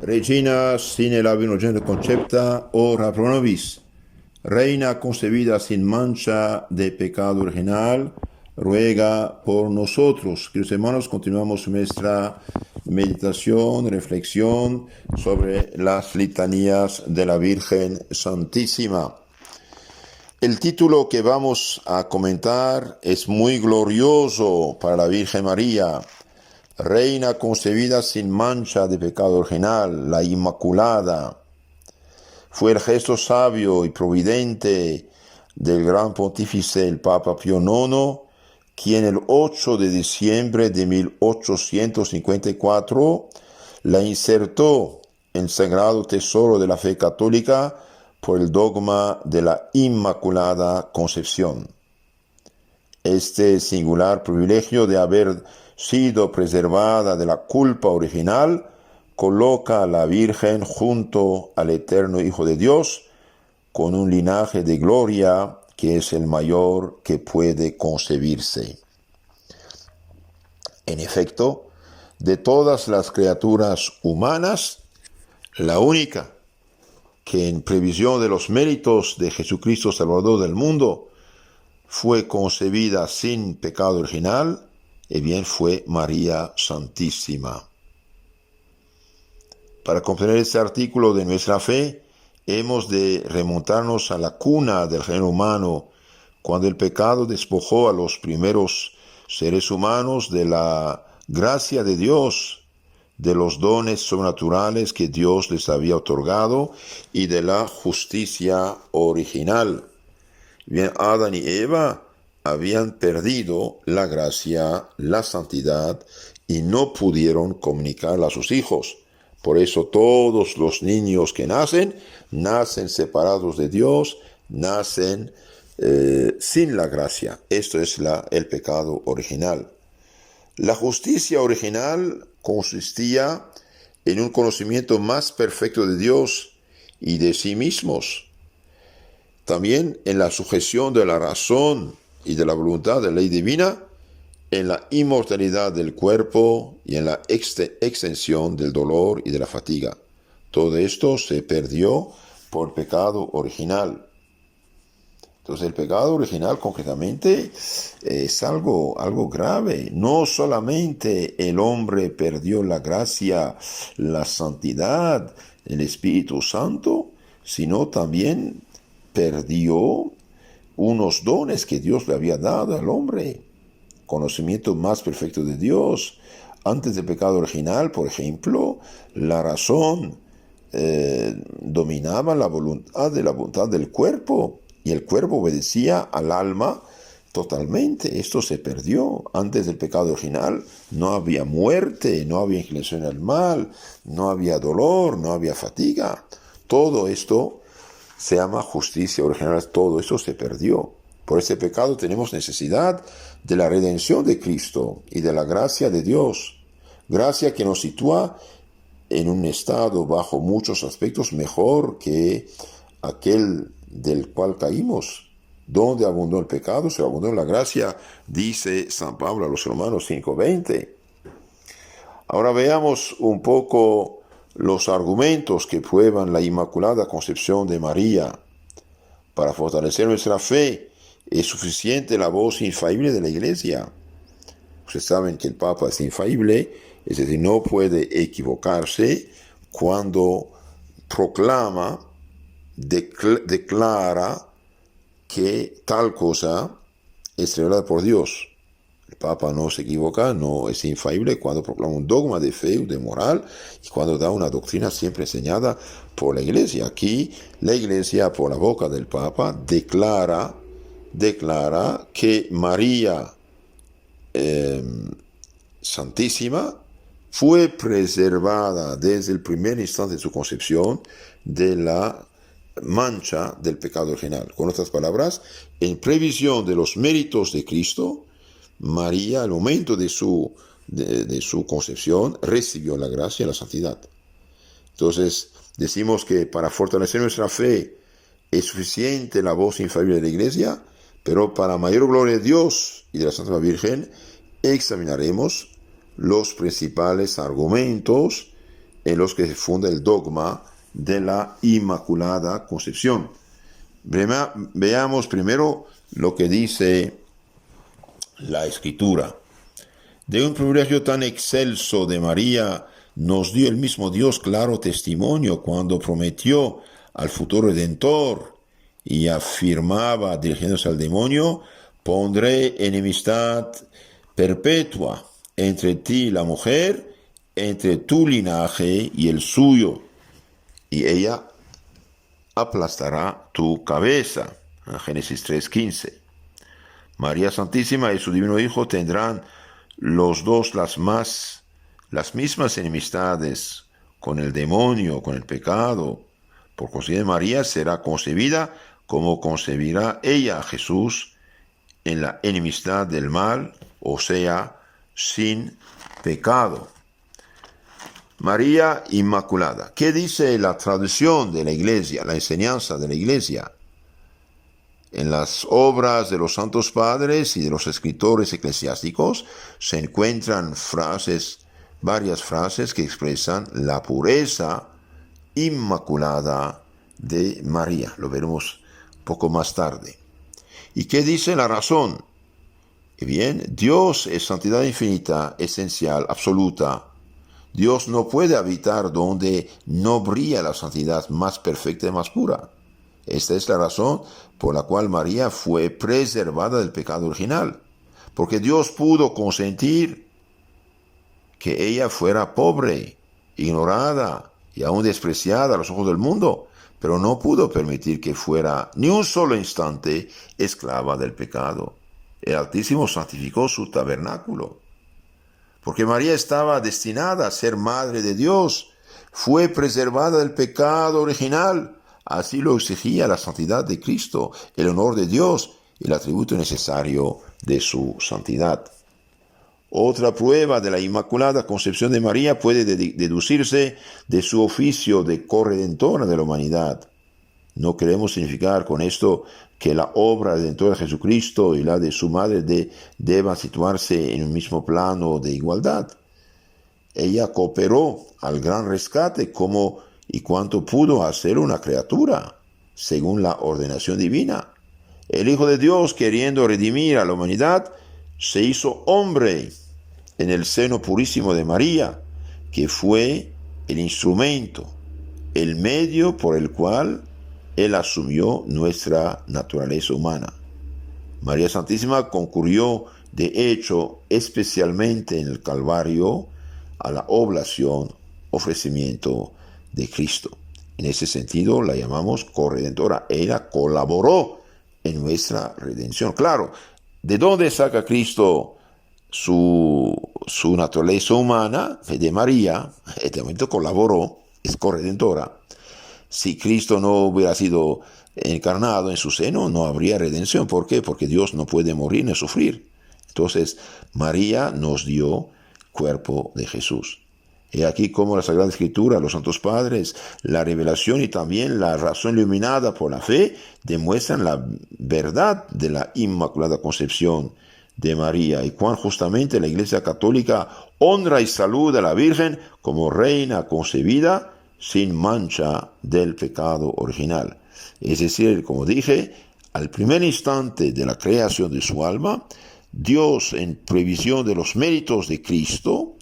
Regina sine labio innocente concepta, ora pro nobis. Reina concebida sin mancha de pecado original, ruega por nosotros. Queridos hermanos, continuamos nuestra meditación, reflexión sobre las litanías de la Virgen Santísima. El título que vamos a comentar es muy glorioso para la Virgen María. Reina concebida sin mancha de pecado original, la Inmaculada. Fue el gesto sabio y providente del gran pontífice, el Papa Pío IX, quien el 8 de diciembre de 1854 la insertó en el sagrado tesoro de la fe católica por el dogma de la Inmaculada Concepción. Este singular privilegio de haber sido preservada de la culpa original coloca a la Virgen junto al eterno Hijo de Dios con un linaje de gloria que es el mayor que puede concebirse. En efecto, de todas las criaturas humanas, la única que en previsión de los méritos de Jesucristo Salvador del mundo fue concebida sin pecado original, fue María Santísima. Para comprender este artículo de nuestra fe, hemos de remontarnos a la cuna del género humano, cuando el pecado despojó a los primeros seres humanos de la gracia de Dios, de los dones sobrenaturales que Dios les había otorgado y de la justicia original. Adán y Eva habían perdido la gracia, la santidad y no pudieron comunicarla a sus hijos. Por eso todos los niños que nacen separados de Dios, nacen sin la gracia. Esto es el pecado original. La justicia original consistía en un conocimiento más perfecto de Dios y de sí mismos. También en la sujeción de la razón y de la voluntad de la ley divina, en la inmortalidad del cuerpo y en la extensión del dolor y de la fatiga. Todo esto se perdió por pecado original. Entonces el pecado original concretamente es algo grave. No solamente el hombre perdió la gracia, la santidad, el Espíritu Santo, sino también perdió unos dones que Dios le había dado al hombre. Conocimiento más perfecto de Dios. Antes del pecado original, por ejemplo, la razón dominaba la voluntad del cuerpo y el cuerpo obedecía al alma totalmente. Esto se perdió. Antes del pecado original no había muerte, no había inclinación al mal, no había dolor, no había fatiga. Todo esto se llama justicia original. Todo esto se perdió. Por este pecado tenemos necesidad de la redención de Cristo y de la gracia de Dios. Gracia que nos sitúa en un estado bajo muchos aspectos mejor que aquel del cual caímos. Donde abundó el pecado, se abundó la gracia, dice San Pablo a los Romanos 5:20. Ahora veamos un poco los argumentos que prueban la Inmaculada Concepción de María. Para fortalecer nuestra fe, es suficiente la voz infalible de la Iglesia. Ustedes saben que el Papa es infalible, es decir, no puede equivocarse cuando proclama, declara que tal cosa es revelada por Dios. El Papa no se equivoca, no es infalible cuando proclama un dogma de fe o de moral y cuando da una doctrina siempre enseñada por la Iglesia. Aquí la Iglesia, por la boca del Papa, declara que María Santísima fue preservada desde el primer instante de su concepción de la mancha del pecado original. Con otras palabras, en previsión de los méritos de Cristo, María, al momento de su concepción, recibió la gracia y la santidad. Entonces, decimos que para fortalecer nuestra fe es suficiente la voz infalible de la Iglesia, pero para mayor gloria de Dios y de la Santa Virgen, examinaremos los principales argumentos en los que se funda el dogma de la Inmaculada Concepción. Veamos primero lo que dice la Escritura. De un privilegio tan excelso de María nos dio el mismo Dios claro testimonio cuando prometió al futuro Redentor y afirmaba, dirigiéndose al demonio: pondré enemistad perpetua entre ti y la mujer, entre tu linaje y el suyo, y ella aplastará tu cabeza. Génesis 3:15. María Santísima y su Divino Hijo tendrán los dos las mismas enemistades con el demonio, con el pecado. Por consiguiente, María será concebida como concebirá ella a Jesús, en la enemistad del mal, o sea, sin pecado. María Inmaculada. ¿Qué dice la tradición de la Iglesia, la enseñanza de la Iglesia? En las obras de los santos padres y de los escritores eclesiásticos se encuentran varias frases que expresan la pureza inmaculada de María. Lo veremos un poco más tarde. ¿Y qué dice la razón? Bien, Dios es santidad infinita, esencial, absoluta. Dios no puede habitar donde no brilla la santidad más perfecta y más pura. Esta es la razón por la cual María fue preservada del pecado original, porque Dios pudo consentir que ella fuera pobre, ignorada y aún despreciada a los ojos del mundo, pero no pudo permitir que fuera ni un solo instante esclava del pecado. El Altísimo santificó su tabernáculo, porque María estaba destinada a ser madre de Dios, fue preservada del pecado original. Así lo exigía la santidad de Cristo, el honor de Dios y el atributo necesario de su santidad. Otra prueba de la Inmaculada Concepción de María puede deducirse de su oficio de corredentora de la humanidad. No queremos significar con esto que la obra redentora de Jesucristo y la de su madre deban situarse en un mismo plano de igualdad. Ella cooperó al gran rescate como y cuanto pudo hacer una criatura, según la ordenación divina. El Hijo de Dios, queriendo redimir a la humanidad, se hizo hombre en el seno purísimo de María, que fue el instrumento, el medio por el cual Él asumió nuestra naturaleza humana. María Santísima concurrió, de hecho, especialmente en el Calvario, a la oblación, ofrecimiento de Cristo. En ese sentido la llamamos corredentora. Ella colaboró en nuestra redención. Claro, ¿de dónde saca Cristo su naturaleza humana? De María. En este momento colaboró, es corredentora. Si Cristo no hubiera sido encarnado en su seno, no habría redención. ¿Por qué? Porque Dios no puede morir ni sufrir. Entonces, María nos dio cuerpo de Jesús. He aquí cómo la Sagrada Escritura, los Santos Padres, la revelación y también la razón iluminada por la fe demuestran la verdad de la Inmaculada Concepción de María y cuán justamente la Iglesia Católica honra y saluda a la Virgen como reina concebida sin mancha del pecado original. Es decir, como dije, al primer instante de la creación de su alma, Dios, en previsión de los méritos de Cristo,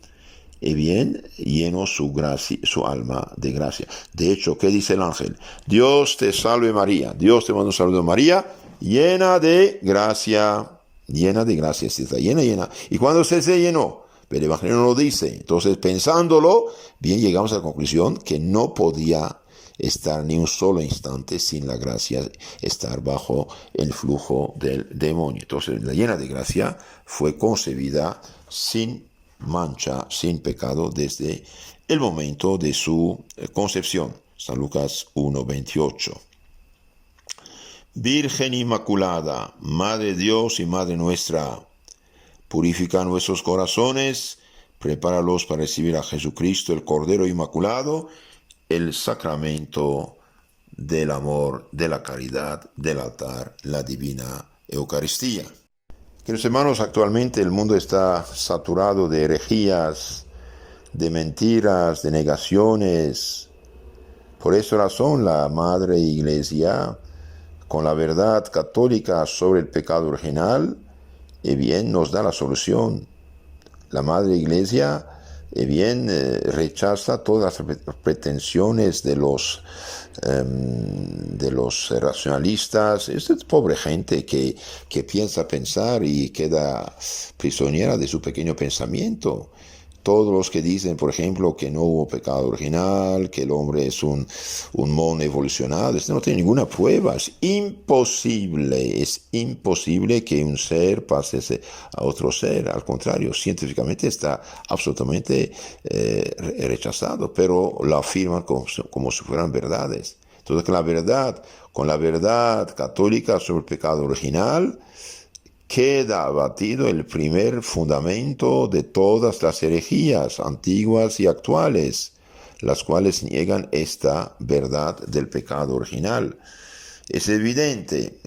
llenó su alma de gracia. De hecho, ¿qué dice el ángel? Dios te salve María. Dios te manda un saludo, María, llena de gracia. Llena de gracia, está llena. ¿Y cuándo se llenó? Pero el Evangelio no lo dice. Entonces, pensándolo, bien, llegamos a la conclusión que no podía estar ni un solo instante sin la gracia, estar bajo el flujo del demonio. Entonces, la llena de gracia fue concebida sin mancha, sin pecado, desde el momento de su concepción. San Lucas 1:28. Virgen Inmaculada, Madre de Dios y Madre nuestra, purifica nuestros corazones, prepáralos para recibir a Jesucristo, el Cordero Inmaculado, el sacramento del amor, de la caridad, del altar, la divina Eucaristía. Queridos hermanos, actualmente el mundo está saturado de herejías de mentiras, de negaciones. Por esa razón la Madre Iglesia, con la verdad católica sobre el pecado original, bien nos da la solución. La Madre Iglesia rechaza todas las pretensiones de los racionalistas. Es pobre gente que piensa pensar y queda prisionera de su pequeño pensamiento. Todos los que dicen, por ejemplo, que no hubo pecado original, que el hombre es un mono evolucionado, no tiene ninguna prueba. Es imposible que un ser pase a otro ser. Al contrario, científicamente está absolutamente rechazado, pero lo afirman como si fueran verdades. Entonces, con la verdad católica sobre el pecado original, queda abatido el primer fundamento de todas las herejías antiguas y actuales, las cuales niegan esta verdad del pecado original. Es evidente,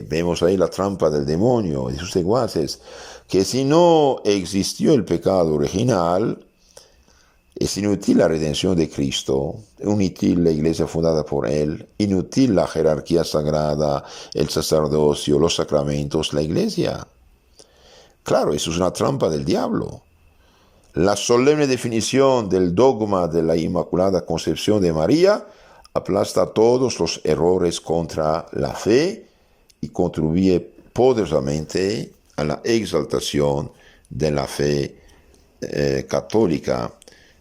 vemos ahí la trampa del demonio y sus secuaces, que si no existió el pecado original, es inútil la redención de Cristo, inútil la iglesia fundada por Él, inútil la jerarquía sagrada, el sacerdocio, los sacramentos, la iglesia. Claro, eso es una trampa del diablo. La solemne definición del dogma de la Inmaculada Concepción de María aplasta todos los errores contra la fe y contribuye poderosamente a la exaltación de la fe católica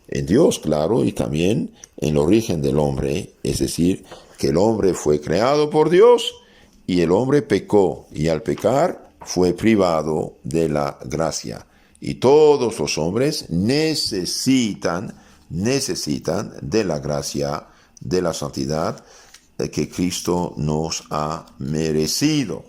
en Dios, claro, y también en el origen del hombre, es decir, que el hombre fue creado por Dios y el hombre pecó, y al pecar fue privado de la gracia. Y todos los hombres necesitan de la gracia, de la santidad que Cristo nos ha merecido.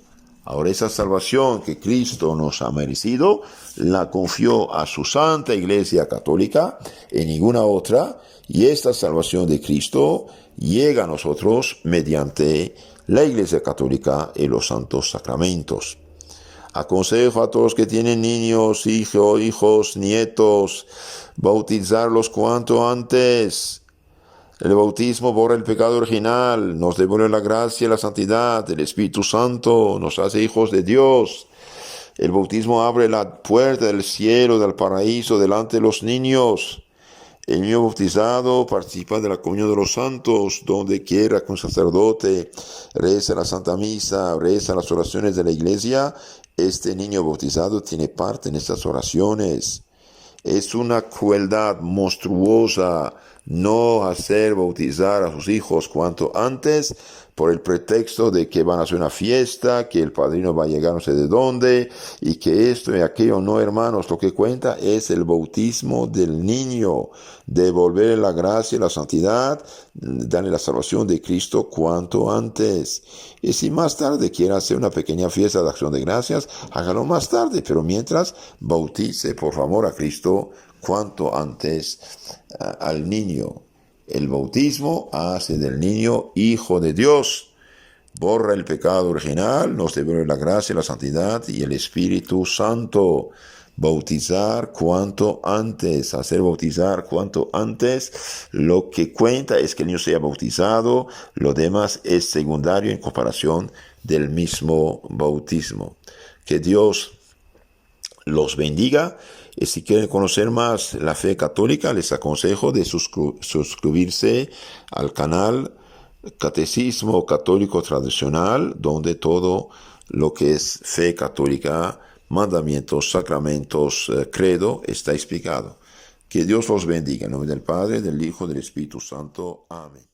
Ahora, esa salvación que Cristo nos ha merecido, la confió a su Santa Iglesia Católica, en ninguna otra, y esta salvación de Cristo llega a nosotros mediante la Iglesia Católica y los santos sacramentos. Aconsejo a todos que tienen niños, hijos, nietos, bautizarlos cuanto antes. El bautismo borra el pecado original, nos devuelve la gracia y la santidad. El Espíritu Santo nos hace hijos de Dios. El bautismo abre la puerta del cielo, del paraíso, delante de los niños. El niño bautizado participa de la comunión de los santos, donde quiera que un sacerdote reza la Santa Misa, reza las oraciones de la Iglesia. Este niño bautizado tiene parte en estas oraciones. Es una crueldad monstruosa no hacer bautizar a sus hijos cuanto antes por el pretexto de que van a hacer una fiesta, que el padrino va a llegar no sé de dónde, y que esto y aquello. No, hermanos, lo que cuenta es el bautismo del niño, devolverle la gracia y la santidad, darle la salvación de Cristo cuanto antes. Y si más tarde quiere hacer una pequeña fiesta de acción de gracias, hágalo más tarde, pero mientras, bautice por amor a Cristo cuanto antes al niño. El bautismo hace del niño hijo de Dios, borra el pecado original, nos devuelve la gracia, la santidad y el Espíritu Santo. Bautizar cuanto antes, hacer bautizar cuanto antes. Lo que cuenta es que el niño sea bautizado, lo demás es secundario en comparación del mismo bautismo. Que Dios los bendiga. Y si quieren conocer más la fe católica, les aconsejo de suscribirse al canal Catecismo Católico Tradicional, donde todo lo que es fe católica, mandamientos, sacramentos, credo, está explicado. Que Dios los bendiga. En nombre del Padre, del Hijo, del Espíritu Santo. Amén.